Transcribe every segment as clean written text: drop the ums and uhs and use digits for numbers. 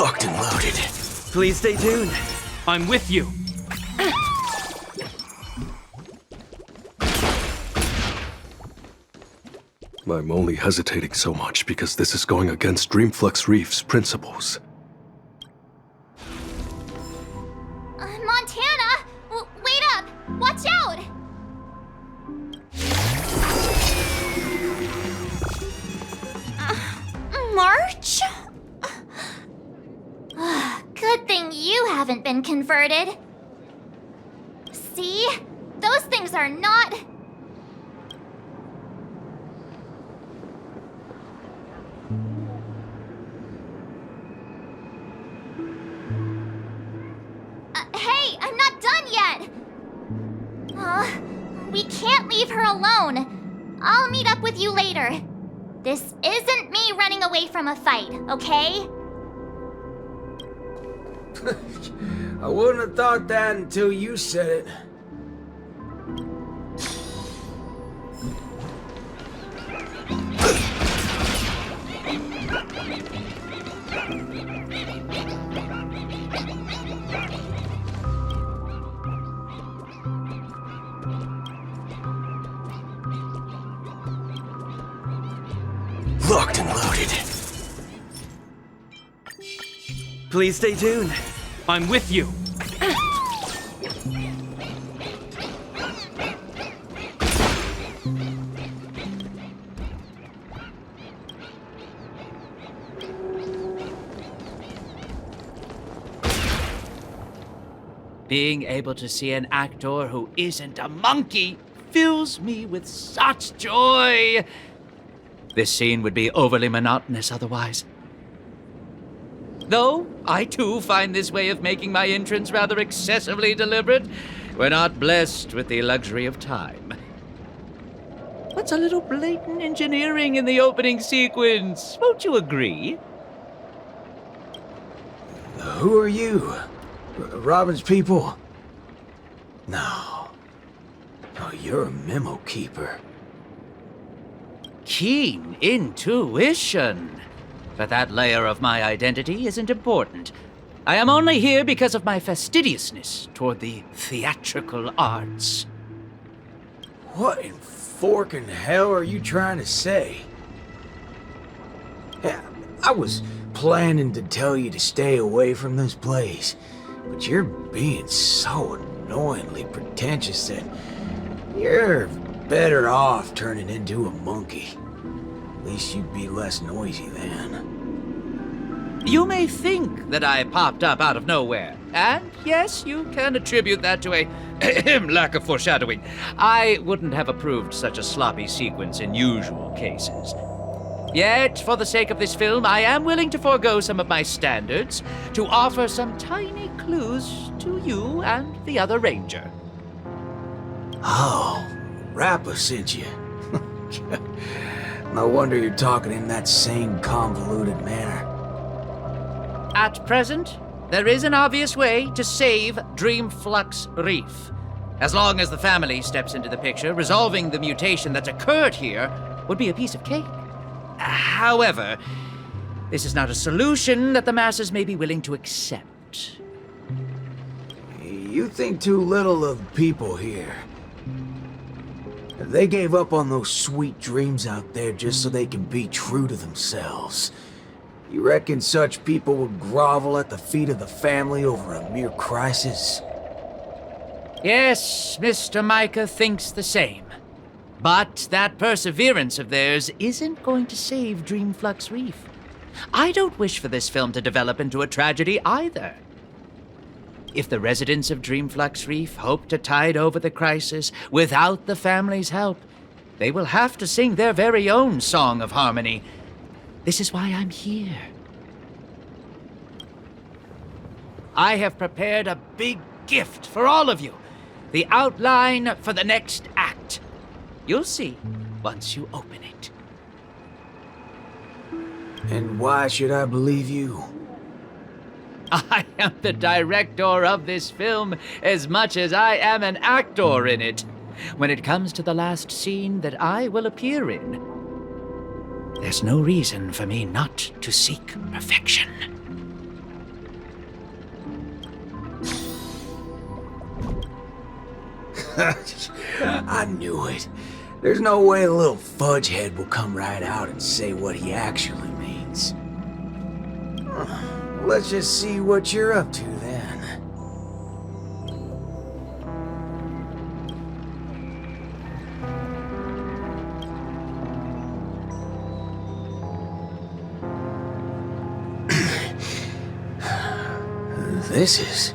Locked and loaded. Please stay tuned. I'm with you. I'm only hesitating so much because this is going against Dreamflux Reef's principles. Montana! Wait up! Watch out! March? Good thing you haven't been converted. See? Those things are not... Hey, I'm not done yet! We can't leave her alone. I'll meet up with you later. This isn't me running away from a fight, okay? I wouldn't have thought that until you said it. Locked and loaded. Please stay tuned. I'm with you. Being able to see an actor who isn't a monkey fills me with such joy. This scene would be overly monotonous otherwise. Though I too find this way of making my entrance rather excessively deliberate. We're not blessed with the luxury of time. What's a little blatant engineering in the opening sequence? Won't you agree? Who are you? Robin's people? No. Oh, you're a memo keeper. Keen intuition. But that layer of my identity isn't important. I am only here because of my fastidiousness toward the theatrical arts. What in forking hell are you trying to say? Yeah, I was planning to tell you to stay away from this place, but you're being so annoyingly pretentious that you're better off turning into a monkey. At least you'd be less noisy then. You may think that I popped up out of nowhere, and yes, you can attribute that to a lack of foreshadowing. I wouldn't have approved such a sloppy sequence in usual cases. Yet, for the sake of this film, I am willing to forego some of my standards to offer some tiny clues to you and the other ranger. Oh, Rappa sent you. No wonder you're talking in that same convoluted manner. At present, there is an obvious way to save Dreamflux Reef. As long as the family steps into the picture, resolving the mutation that's occurred here would be a piece of cake. However, this is not a solution that the masses may be willing to accept. You think too little of people here. They gave up on those sweet dreams out there just so they can be true to themselves. You reckon such people would grovel at the feet of the family over a mere crisis? Yes, Mr. Micah thinks the same. But that perseverance of theirs isn't going to save Dreamflux Reef. I don't wish for this film to develop into a tragedy either. If the residents of Dreamflux Reef hope to tide over the crisis without the family's help, they will have to sing their very own song of harmony. This is why I'm here. I have prepared a big gift for all of you. The outline for the next act. You'll see once you open it. And why should I believe you? I am the director of this film as much as I am an actor in it. When it comes to the last scene that I will appear in, there's no reason for me not to seek perfection. I knew it. There's no way a little fudgehead will come right out and say what he actually means. Let's just see what you're up to then. This is...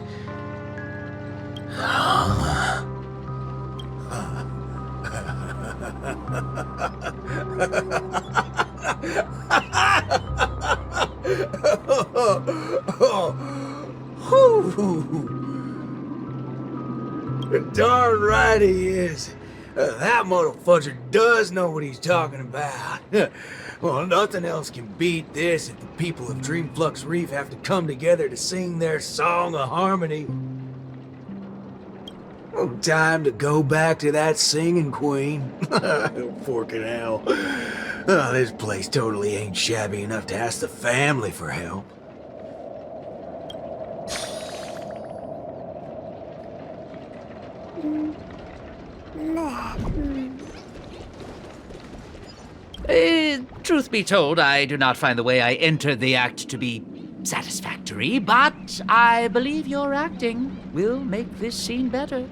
Darn right he is. That motherfucker does know what he's talking about. Well, nothing else can beat this if the people of Dreamflux Reef have to come together to sing their song of harmony. Oh, time to go back to that singing queen. Forking hell. Oh, this place totally ain't shabby enough to ask the family for help. Truth be told, I do not find the way I entered the act to be satisfactory, but I believe your acting will make this scene better.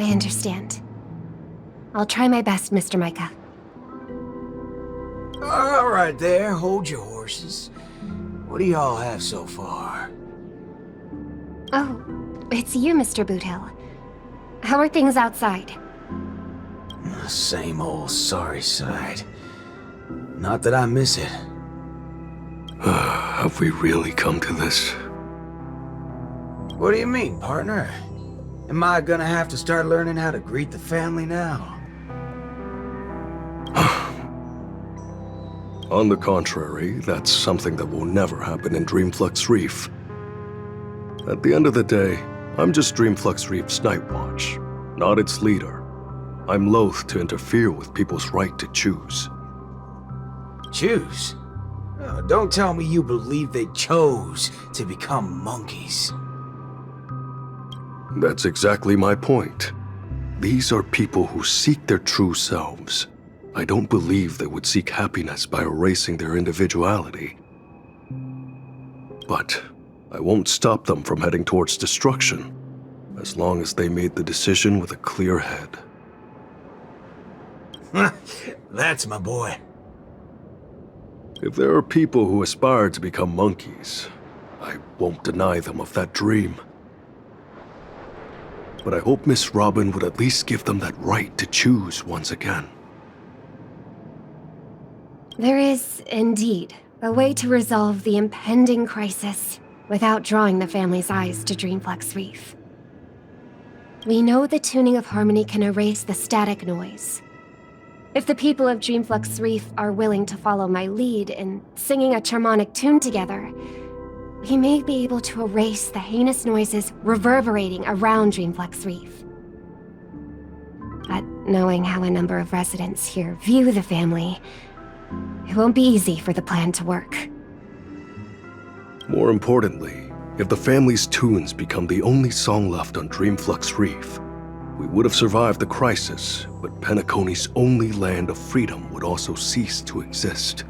I understand. I'll try my best, Mr. Micah. All right there, hold your horses. What do y'all have so far? Oh, it's you, Mr. Boothill. How are things outside? Same old sorry side. Not that I miss it. Have we really come to this? What do you mean, partner? Am I gonna have to start learning how to greet the family now? On the contrary, that's something that will never happen in Dreamflux Reef. At the end of the day, I'm just Dreamflux Reef's Night Watch, not its leader. I'm loath to interfere with people's right to choose. Choose? Oh, don't tell me you believe they chose to become monkeys. That's exactly my point. These are people who seek their true selves. I don't believe they would seek happiness by erasing their individuality. But I won't stop them from heading towards destruction, as long as they made the decision with a clear head. That's my boy. If there are people who aspire to become monkeys, I won't deny them of that dream. But I hope Miss Robin would at least give them that right to choose once again. There is, indeed, a way to resolve the impending crisis without drawing the family's eyes to Dreamflux Reef. We know the tuning of harmony can erase the static noise. If the people of Dreamflux Reef are willing to follow my lead in singing a charmonic tune together, we may be able to erase the heinous noises reverberating around Dreamflux Reef. But knowing how a number of residents here view the family, it won't be easy for the plan to work. More importantly, if the family's tunes become the only song left on Dreamflux Reef, we would have survived the crisis, but Penacony's only land of freedom would also cease to exist.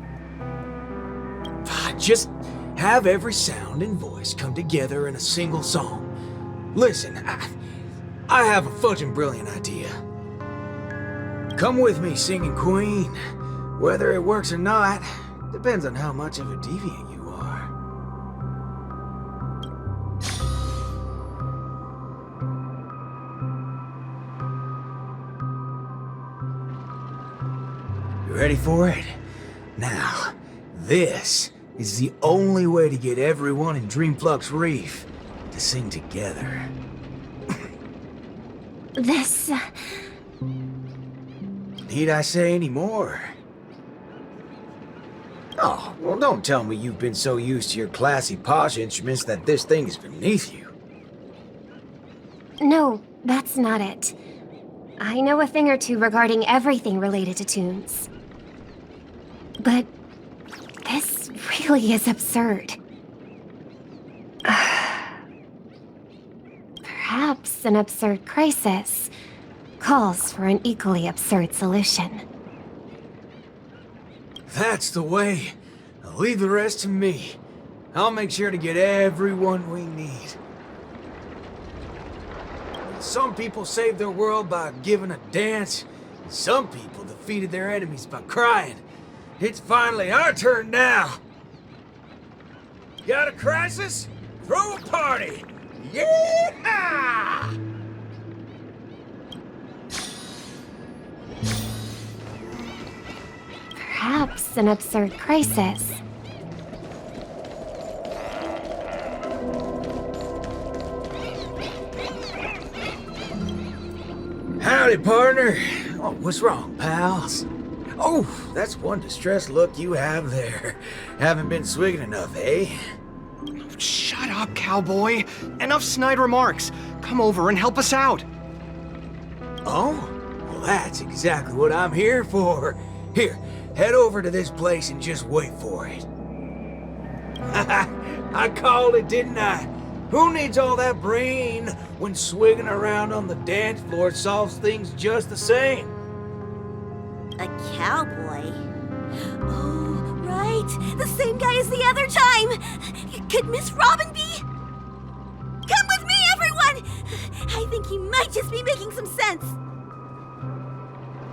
Just have every sound and voice come together in a single song. Listen, I have a fudging brilliant idea. Come with me, singing queen. Whether it works or not, depends on how much of a deviant you are. ready for it? Now, this is the only way to get everyone in Dreamflux Reef to sing together. This... Need I say any more? Oh, well, don't tell me you've been so used to your classy, posh instruments that this thing is beneath you. No, that's not it. I know a thing or two regarding everything related to tunes. But this really is absurd. Perhaps an absurd crisis calls for an equally absurd solution. That's the way. Now leave the rest to me. I'll make sure to get everyone we need. Some people saved their world by giving a dance. Some people defeated their enemies by crying. It's finally our turn now. Got a crisis? Throw a party! Yeah! Perhaps an absurd crisis. Howdy, partner. Oh, what's wrong, pals? Oh, that's one distressed look you have there. Haven't been swigging enough, eh? Shut up, cowboy. Enough snide remarks. Come over and help us out. Oh? Well, that's exactly what I'm here for. Here, head over to this place and just wait for it. I called it, didn't I? Who needs all that brain when swigging around on the dance floor solves things just the same? A cowboy? Oh, right. The same guy as the other time. Could Miss Robin be? Come with me, everyone! I think he might just be making some sense.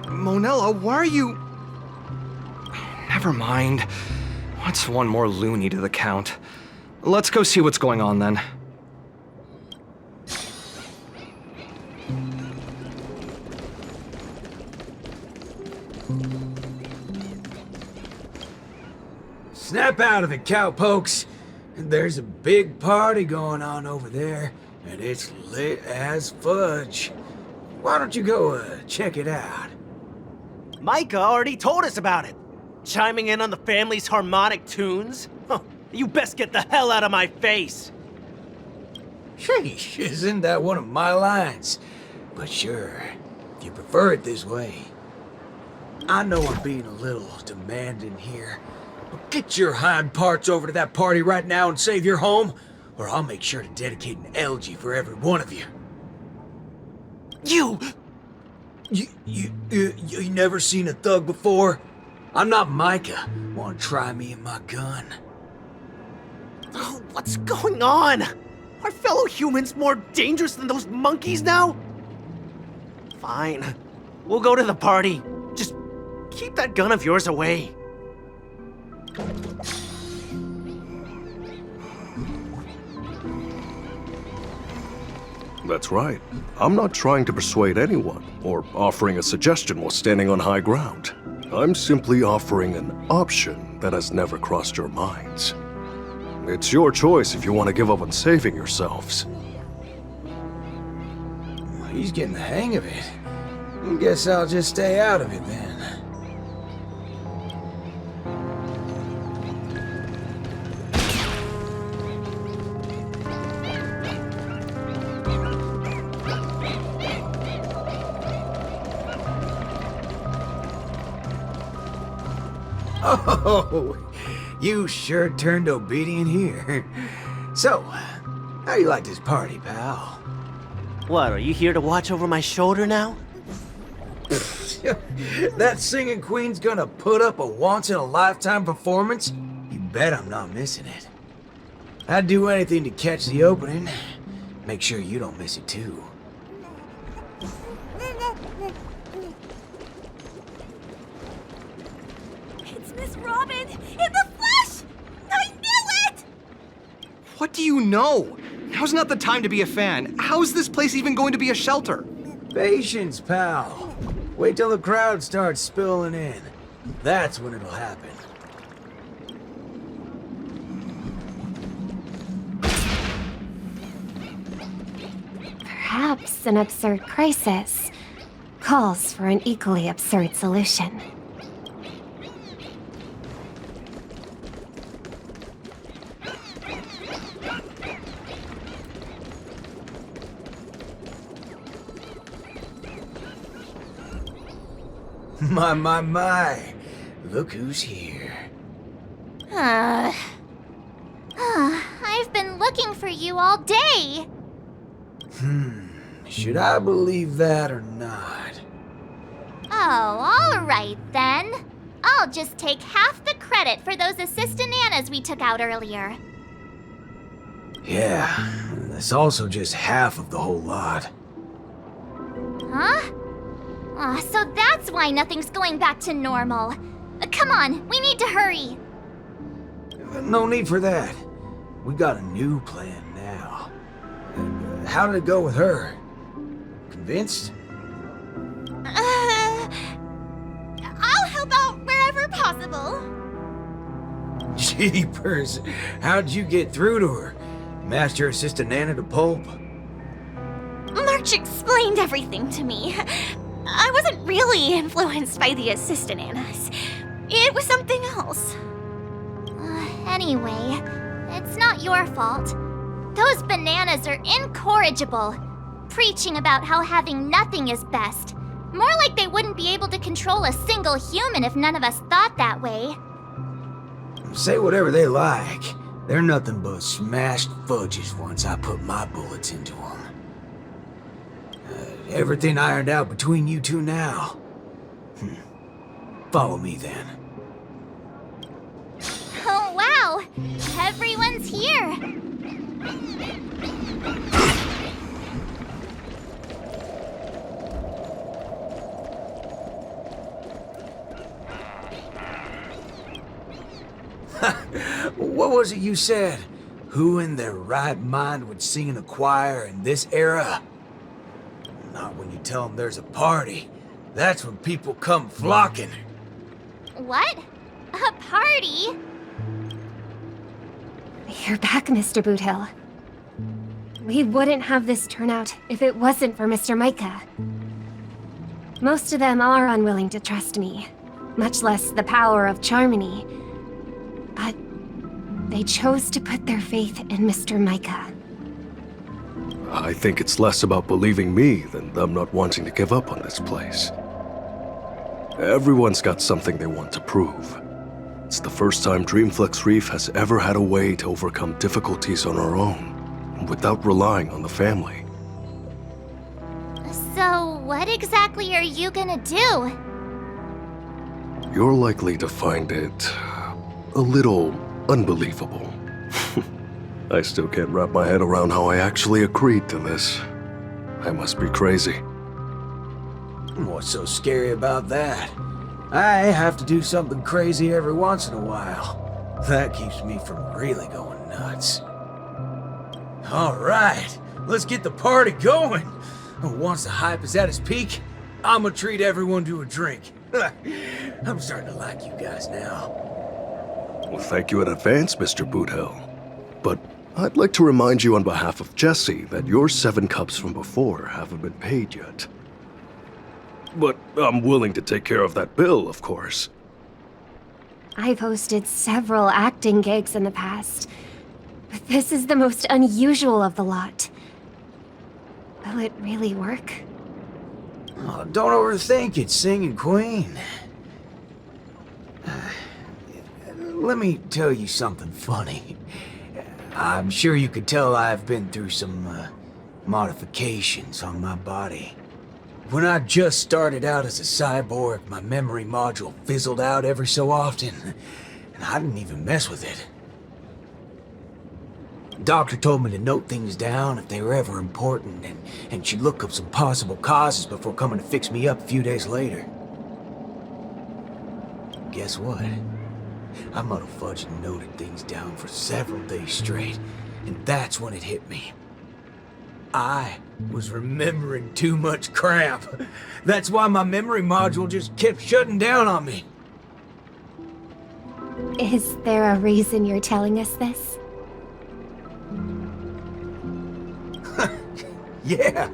Monella, why are you... Never mind. What's one more loony to the count? Let's go see what's going on then. Snap out of it, cowpokes. There's a big party going on over there, and it's lit as fudge. Why don't you go check it out? Micah already told us about it. Chiming in on the family's harmonic tunes? Huh, you best get the hell out of my face. Sheesh, isn't that one of my lines? But sure, if you prefer it this way. I know I'm being a little demanding here, but get your hind parts over to that party right now and save your home, or I'll make sure to dedicate an elegy for every one of you. You never seen a thug before? I'm not Micah. Want to try me and my gun? Oh, what's going on? Are fellow humans more dangerous than those monkeys now? Fine. We'll go to the party. Just keep that gun of yours away. That's right. I'm not trying to persuade anyone or offering a suggestion while standing on high ground. I'm simply offering an option that has never crossed your minds. It's your choice if you want to give up on saving yourselves. He's getting the hang of it. Guess I'll just stay out of it then. Oh, you sure turned obedient here. So, how you like this party, pal? What, are you here to watch over my shoulder now? That singing queen's gonna put up a once-in-a-lifetime performance? You bet I'm not missing it. I'd do anything to catch the opening. Make sure you don't miss it too. It's Miss Robin! In the flesh! I knew it! What do you know? Now's not the time to be a fan. How is this place even going to be a shelter? Patience, pal. Wait till the crowd starts spilling in. That's when it'll happen. Perhaps an absurd crisis calls for an equally absurd solution. My. Look who's here. I've been looking for you all day. Should I believe that or not? Oh, all right then. I'll just take half the credit for those assistant Annas we took out earlier. Yeah, that's also just half of the whole lot. Huh? So that's why nothing's going back to normal. Come on, we need to hurry. No need for that. We got a new plan now. How did it go with her? Convinced? I'll help out wherever possible. Jeepers, how'd you get through to her? Master Assistant Nana to pulp? March explained everything to me. I wasn't really influenced by the assistant Annas. It was something else. Anyway, it's not your fault. Those bananas are incorrigible, preaching about how having nothing is best. More like they wouldn't be able to control a single human if none of us thought that way. Say whatever they like. They're nothing but smashed fudges once I put my bullets into them. Everything ironed out between you two now. Follow me then. Oh wow! Everyone's here! What was it you said? Who in their right mind would sing in a choir in this era? Not when you tell them there's a party. That's when people come flocking. What? A party? You're back, Mr. Boothill. We wouldn't have this turnout if it wasn't for Mr. Micah. Most of them are unwilling to trust me, much less the power of Charmony. But they chose to put their faith in Mr. Micah. I think it's less about believing me than them not wanting to give up on this place. Everyone's got something they want to prove. It's the first time Dreamflex Reef has ever had a way to overcome difficulties on our own, without relying on the family. So, what exactly are you gonna do? You're likely to find it a little unbelievable. I still can't wrap my head around how I actually agreed to this. I must be crazy. What's so scary about that? I have to do something crazy every once in a while. That keeps me from really going nuts. All right, let's get the party going. Once the hype is at its peak, I'm gonna treat everyone to a drink. I'm starting to like you guys now. Well, thank you in advance, Mr. Boothill. But I'd like to remind you on behalf of Jesse that your 7 cups from before haven't been paid yet. But I'm willing to take care of that bill, of course. I've hosted several acting gigs in the past, but this is the most unusual of the lot. Will it really work? Oh, don't overthink it, Singing Queen. Let me tell you something funny. I'm sure you could tell I've been through some modifications on my body. When I just started out as a cyborg, my memory module fizzled out every so often, and I didn't even mess with it. The doctor told me to note things down if they were ever important, and she'd look up some possible causes before coming to fix me up a few days later. Guess what? I muddy-fudged and noted things down for several days straight, and that's when it hit me. I was remembering too much crap. That's why my memory module just kept shutting down on me. Is there a reason you're telling us this? Yeah,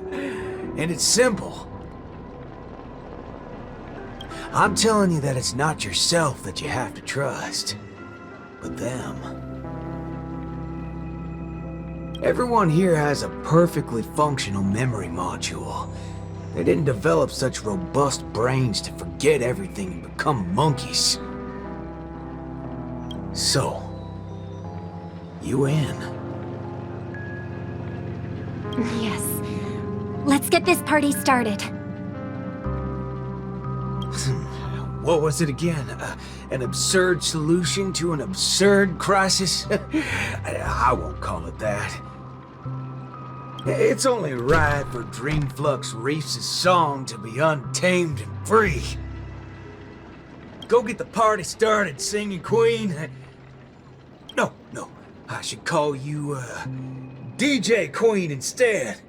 and it's simple. I'm telling you that it's not yourself that you have to trust, but them. Everyone here has a perfectly functional memory module. They didn't develop such robust brains to forget everything and become monkeys. So, you in? Yes. Let's get this party started. What was it again? An absurd solution to an absurd crisis? I won't call it that. It's only right for Dreamflux Reefs' song to be untamed and free. Go get the party started, singing queen. No, I should call you, DJ Queen instead.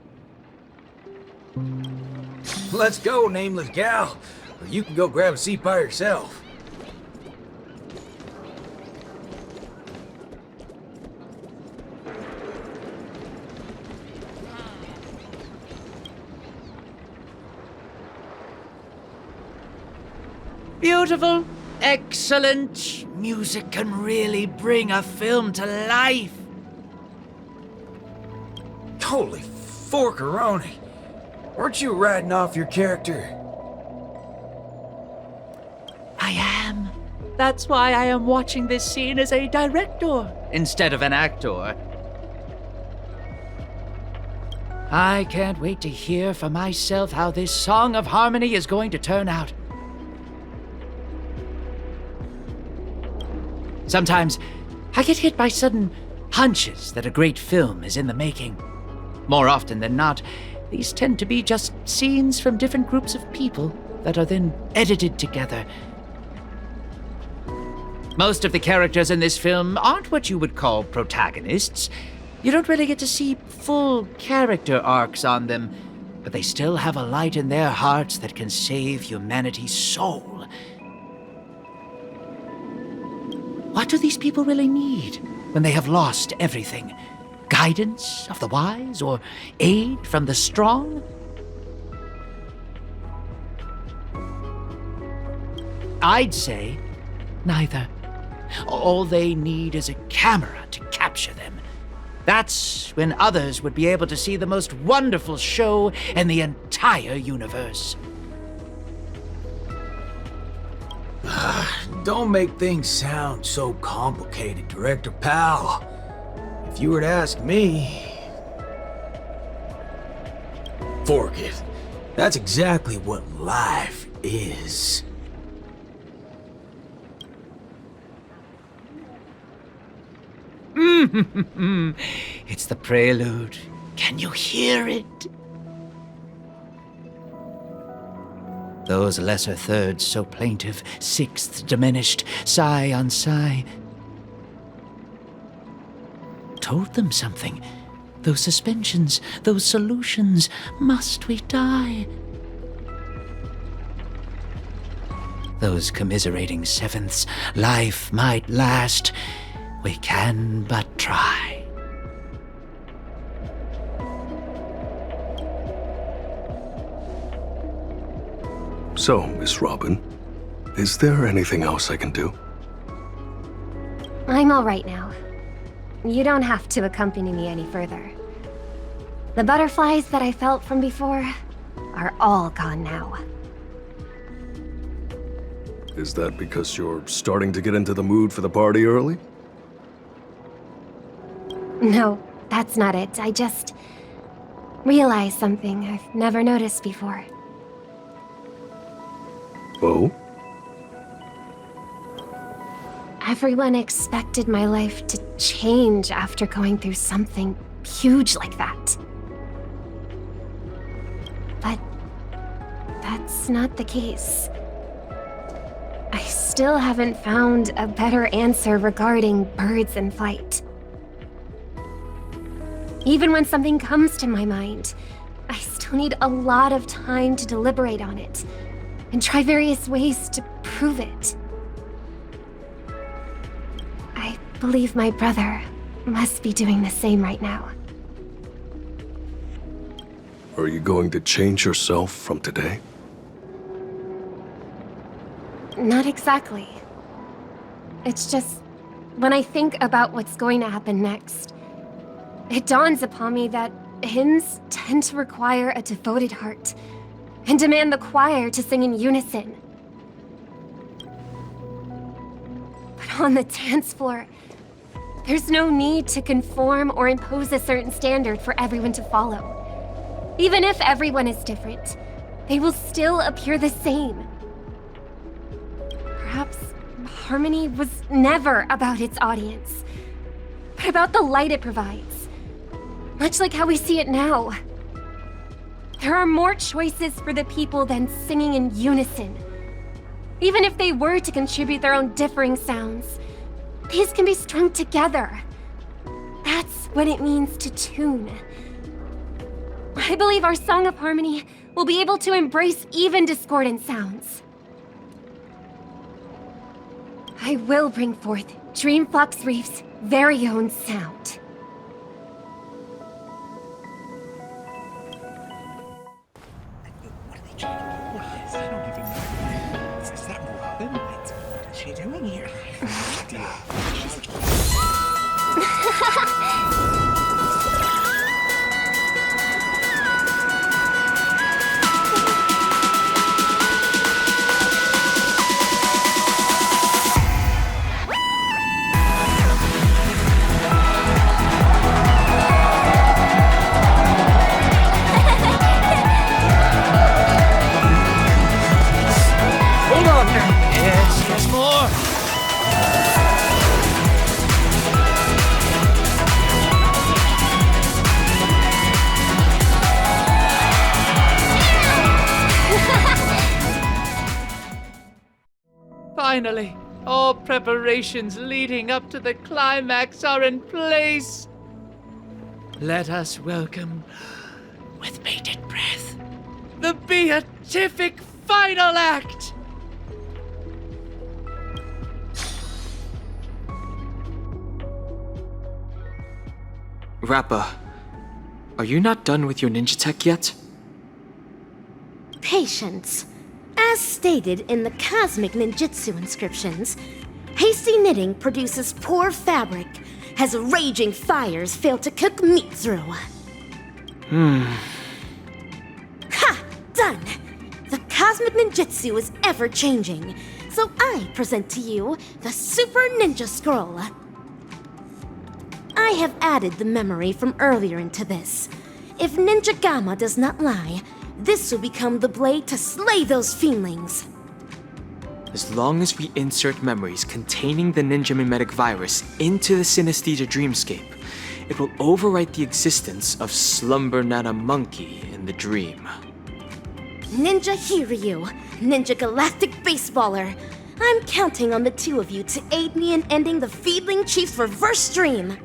Let's go, nameless gal. Or you can go grab a seat by yourself. Beautiful, excellent. Music can really bring a film to life. Holy forkaroni. Weren't you riding off your character? I am. That's why I am watching this scene as a director instead of an actor. I can't wait to hear for myself how this Song of Harmony is going to turn out. Sometimes I get hit by sudden hunches that a great film is in the making. More often than not, these tend to be just scenes from different groups of people that are then edited together. Most of the characters in this film aren't what you would call protagonists. You don't really get to see full character arcs on them, but they still have a light in their hearts that can save humanity's soul. What do these people really need when they have lost everything? Guidance of the wise or aid from the strong? I'd say neither. All they need is a camera to capture them. That's when others would be able to see the most wonderful show in the entire universe. Don't make things sound so complicated, Director Powell. If you were to ask me... Fork it. That's exactly what life is. It's the prelude. Can you hear it? Those lesser thirds so plaintive, sixths diminished, sigh on sigh. Told them something. Those suspensions, those solutions, must we die? Those commiserating sevenths, life might last. We can but try. So, Miss Robin, is there anything else I can do? I'm all right now. You don't have to accompany me any further. The butterflies that I felt from before are all gone now. Is that because you're starting to get into the mood for the party early? No, that's not it. I just realized something I've never noticed before. Oh? Everyone expected my life to change after going through something huge like that. But that's not the case. I still haven't found a better answer regarding birds in flight. Even when something comes to my mind, I still need a lot of time to deliberate on it and try various ways to prove it. believe my brother must be doing the same right now. Are you going to change yourself from today? Not exactly. It's just, when I think about what's going to happen next, it dawns upon me that hymns tend to require a devoted heart and demand the choir to sing in unison. But on the dance floor, there's no need to conform or impose a certain standard for everyone to follow. Even if everyone is different, they will still appear the same. Perhaps harmony was never about its audience, but about the light it provides. Much like how we see it now. There are more choices for the people than singing in unison. Even if they were to contribute their own differing sounds, these can be strung together. That's what it means to tune. I believe our Song of Harmony will be able to embrace even discordant sounds. I will bring forth Dreamflux Reef's very own sound. What are they trying to do with this? I don't even know. Is that Robin? What's she doing here? Yes, more! Finally, all preparations leading up to the climax are in place. Let us welcome, with bated breath, the beatific final act! Rappa, are you not done with your ninja tech yet? Patience. As stated in the cosmic ninjutsu inscriptions, hasty knitting produces poor fabric, as raging fires fail to cook meat through. Ha! Done! The cosmic ninjutsu is ever-changing, so I present to you the Super Ninja Scroll. I have added the memory from earlier into this. If Ninja Gamma does not lie, this will become the blade to slay those fiendlings. As long as we insert memories containing the ninja mimetic virus into the synesthesia dreamscape, it will overwrite the existence of Slumber Nana Monkey in the dream. Ninja Hiryu, Ninja Galactic Baseballer, I'm counting on the two of you to aid me in ending the Feedling Chief's reverse dream.